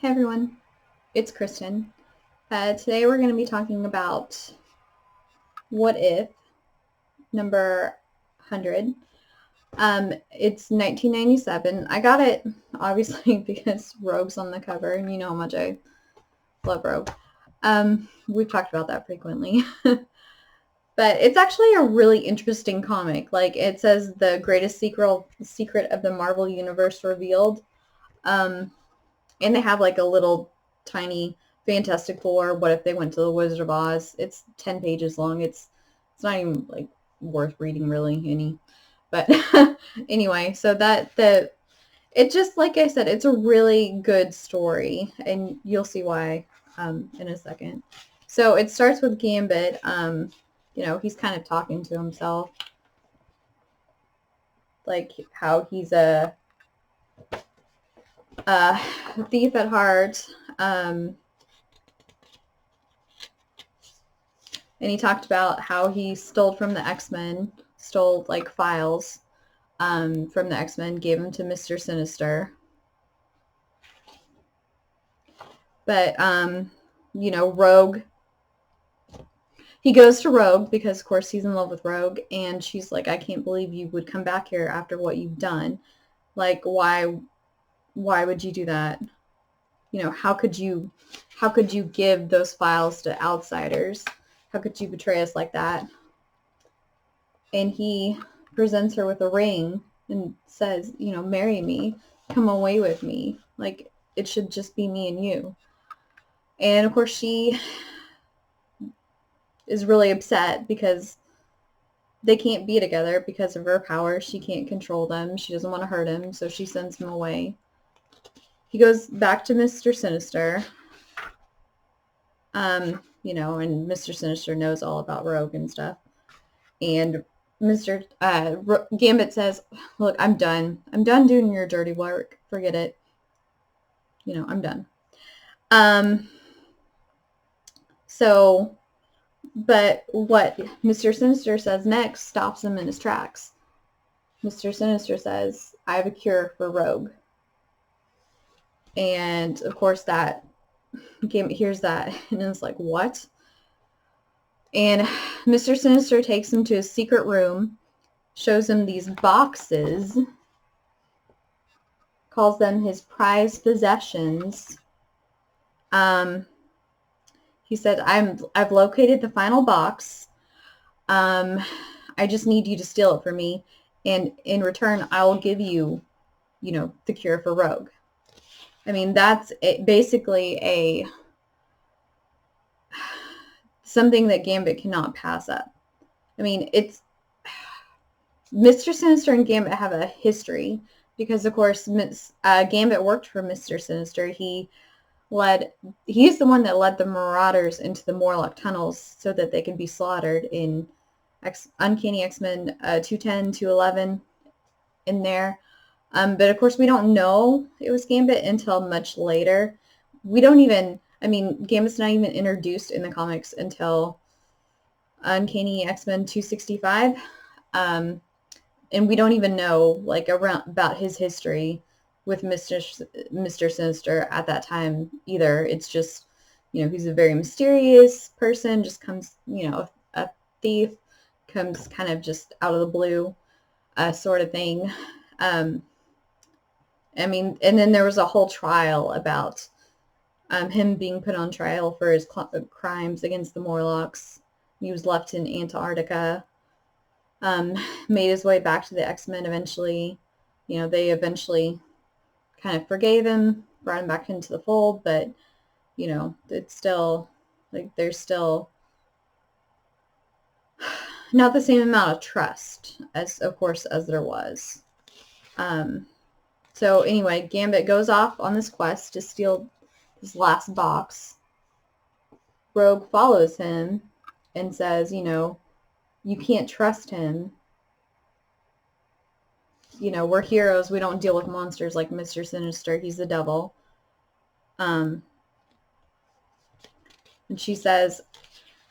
Hey everyone, it's Kristen. Today we're going to be talking about What If, number 100. It's 1997. I got it, obviously, because Rogue's on the cover, and you know how much I love Rogue. We've talked about that frequently. But it's actually a really interesting comic. Like, it says the greatest secret of the Marvel Universe revealed. Um, and they have like a little tiny Fantastic Four. What if they went to the Wizard of Oz? It's 10 pages long. It's not even like worth reading really any. But anyway, so it just, like I said, it's a really good story, and you'll see why in a second. So it starts with Gambit. He's kind of talking to himself, like how he's a thief at heart. And he talked about how he stole from the X-Men, stole like files from the X-Men, gave them to Mr. Sinister. But, Rogue, he goes to Rogue because, of course, he's in love with Rogue, and she's like, I can't believe you would come back here after what you've done. Like, why would you do that? How could you give those files to outsiders? How could you betray us like that? And he presents her with a ring and says, marry me, come away with me. Like, it should just be me and you. And of course she is really upset because they can't be together because of her power. She can't control them. She doesn't want to hurt him, so she sends him away. He goes back to Mr. Sinister. And Mr. Sinister knows all about Rogue and stuff. And Mr. Gambit says, look, I'm done. I'm done doing your dirty work. Forget it. I'm done. But what Mr. Sinister says next stops him in his tracks. Mr. Sinister says, I have a cure for Rogue. And, of course, that Gambit hears that and is like, what? And Mr. Sinister takes him to his secret room, shows him these boxes, calls them his prized possessions. He said, I've located the final box. I just need you to steal it for me, and in return, I'll give you, the cure for Rogue. I mean, that's basically something that Gambit cannot pass up. I mean, it's Mr. Sinister and Gambit have a history because, of course, Gambit worked for Mr. Sinister. He's the one that led the Marauders into the Morlock tunnels so that they can be slaughtered in Uncanny X-Men 210, 211 in there. But of course we don't know it was Gambit until much later. Gambit's not even introduced in the comics until Uncanny X-Men 265. And we don't even know about his history with Mr. Sinister at that time either. It's just, he's a very mysterious person, just comes, a thief, comes kind of just out of the blue sort of thing. And then there was a whole trial about him being put on trial for his crimes against the Morlocks. He was left in Antarctica, made his way back to the X-Men eventually. They eventually kind of forgave him, brought him back into the fold, but, it's still, there's still not the same amount of trust as there was. So anyway, Gambit goes off on this quest to steal his last box. Rogue follows him and says, you can't trust him. We're heroes. We don't deal with monsters like Mr. Sinister. He's the devil. And she says,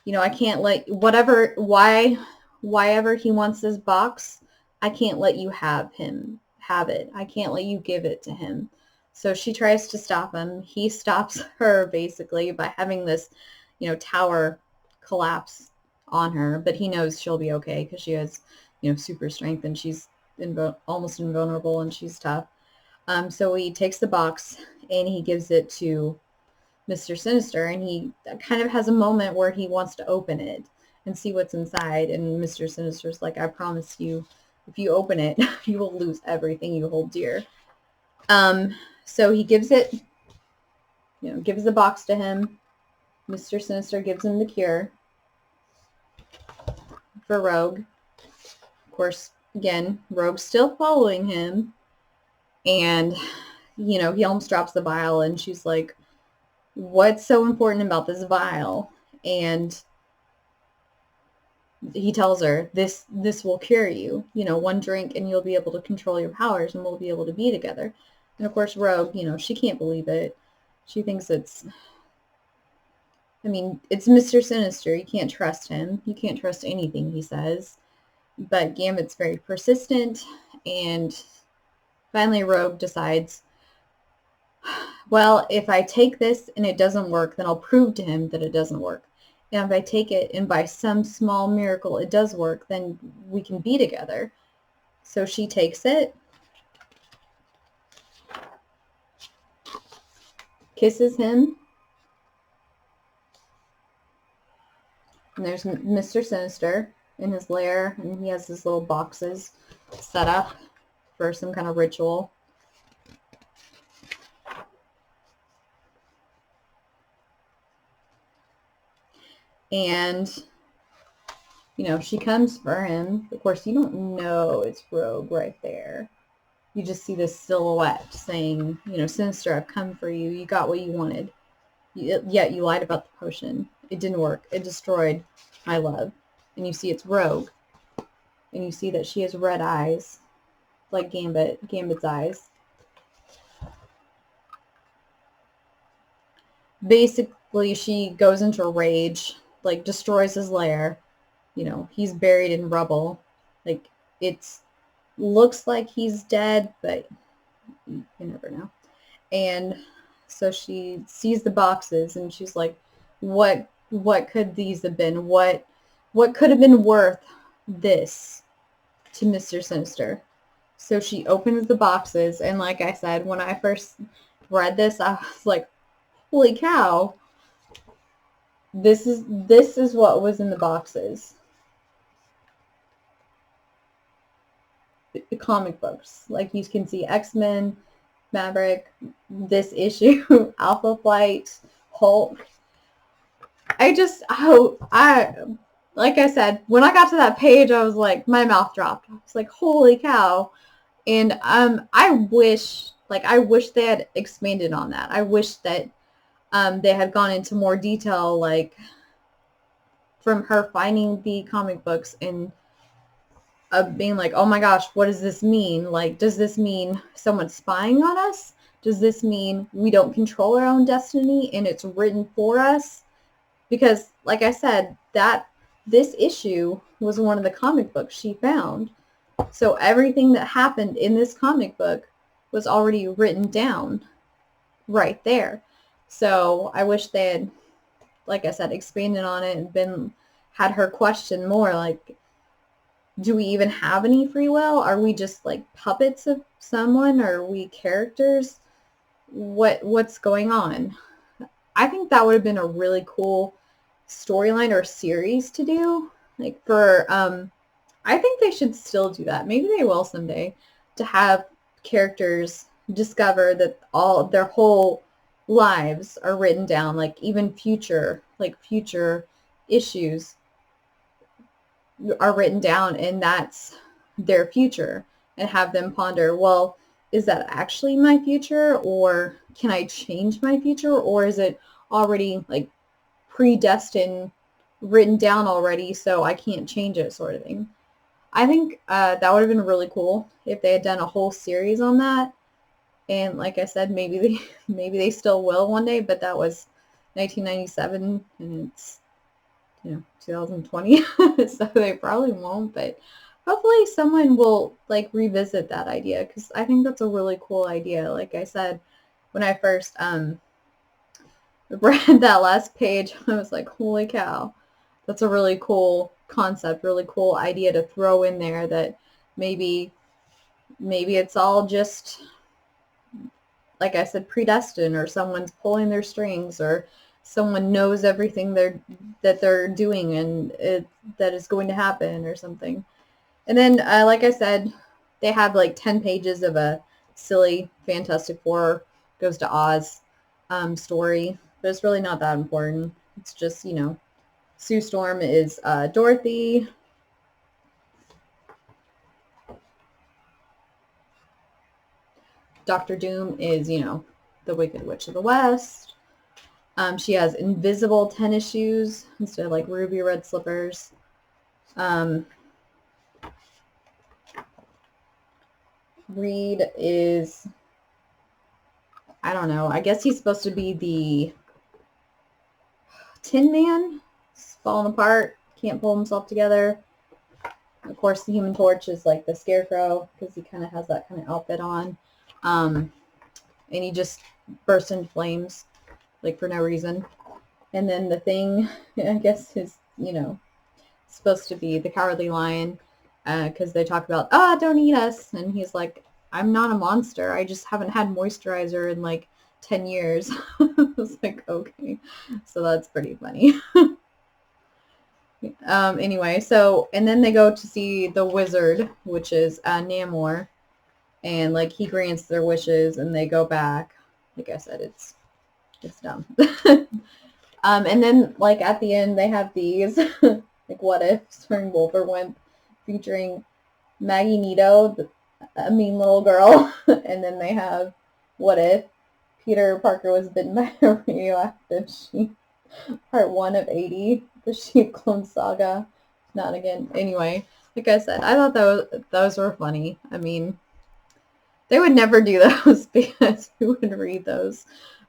I can't let whatever he wants this box, I can't let you have it. I can't let you give it to him. So she tries to stop him. He stops her basically by having this, tower collapse on her, but he knows she'll be okay because she has, super strength and she's almost invulnerable and she's tough. So he takes the box and he gives it to Mr. Sinister, and he kind of has a moment where he wants to open it and see what's inside, and Mr. Sinister's like, I promise you, if you open it, you will lose everything you hold dear. So he gives it, gives the box to him. Mr. Sinister gives him the cure for Rogue. Of course, again, Rogue's still following him, and, he almost drops the vial, and she's like, what's so important about this vial? And he tells her, this will cure you. One drink and you'll be able to control your powers and we'll be able to be together. And of course, Rogue, she can't believe it. She thinks it's Mr. Sinister. You can't trust him. You can't trust anything he says. But Gambit's very persistent, and finally Rogue decides, well, if I take this and it doesn't work, then I'll prove to him that it doesn't work. And if I take it and by some small miracle it does work, then we can be together. So she takes it, kisses him, and there's Mr. Sinister in his lair, and he has his little boxes set up for some kind of ritual. And, she comes for him. Of course, you don't know it's Rogue right there. You just see this silhouette saying, Sinister, I've come for you. You got what you wanted. Yet you lied about the potion. It didn't work. It destroyed my love. And you see it's Rogue. And you see that she has red eyes, like Gambit's eyes. Basically, she goes into a rage, like destroys his lair. He's buried in rubble. Like, it's looks like he's dead, but you never know. And so she sees the boxes and she's like, what could these have been? What could have been worth this to Mr. Sinister? So she opens the boxes, and like I said, when I first read this, I was like, holy cow. This is what was in the boxes. The comic books. Like, you can see X-Men, Maverick, this issue, Alpha Flight, Hulk. Like I said, when I got to that page, I was like, my mouth dropped. I was like, holy cow. And I wish they had expanded on that. I wish that they had gone into more detail, like from her finding the comic books and being like, oh my gosh, what does this mean? Like, does this mean someone's spying on us? Does this mean we don't control our own destiny and it's written for us? Because, like I said, this issue was one of the comic books she found. So everything that happened in this comic book was already written down right there. So I wish they had, like I said, expanded on it and had her question more, like, do we even have any free will? Are we just like puppets of someone? Are we characters? What's going on? I think that would have been a really cool storyline or series to do. Like, for I think they should still do that. Maybe they will someday, to have characters discover that all their whole lives are written down, like even future issues are written down, and that's their future, and have them ponder, well, is that actually my future, or can I change my future, or is it already like predestined, written down already, so I can't change it, sort of thing. I think that would have been really cool if they had done a whole series on that. And like I said, maybe they still will one day, but that was 1997 and it's 2020, so they probably won't, but hopefully someone will like revisit that idea, because I think that's a really cool idea. Like I said, when I first read that last page, I was like, holy cow, that's a really cool concept, really cool idea to throw in there, that maybe it's all just, like I said, predestined, or someone's pulling their strings, or someone knows everything that they're doing, and that is going to happen or something. And then, like I said, they have like 10 pages of a silly Fantastic Four Goes to Oz story, but it's really not that important. It's just, Sue Storm is Dorothy. Dr. Doom is, the Wicked Witch of the West. She has invisible tennis shoes instead of like ruby red slippers. Reed is, I don't know, I guess he's supposed to be the Tin Man. He's falling apart, can't pull himself together. Of course, the Human Torch is like the Scarecrow, because he kind of has that kind of outfit on. And he just bursts into flames, like for no reason. And then the Thing, I guess, is, supposed to be the Cowardly Lion, because they talk about, don't eat us. And he's like, I'm not a monster. I just haven't had moisturizer in like 10 years. I was like, okay. So that's pretty funny. Anyway, so, and then they go to see the wizard, which is Namor. And like he grants their wishes and they go back. Like I said, it's dumb. And then like at the end they have these like what if starring Wolverwimp, featuring Maggie Nito, a mean little girl. And then they have what if Peter Parker was bitten by a radioactive sheep, part 1 of 80, the Sheep Clone Saga. Not again. Anyway, like I said, I thought those were funny. I mean, they would never do those because who would read those?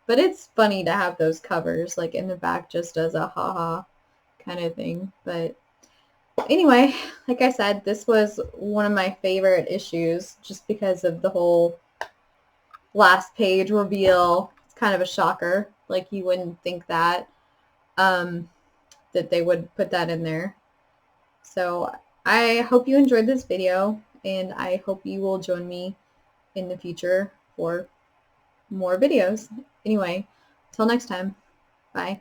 But it's funny to have those covers like in the back just as a haha kind of thing. But anyway, like I said, this was one of my favorite issues just because of the whole last page reveal. It's kind of a shocker. Like you wouldn't think that that they would put that in there. So I hope you enjoyed this video, and I hope you will join me in the future for more videos. Anyway, till next time. Bye.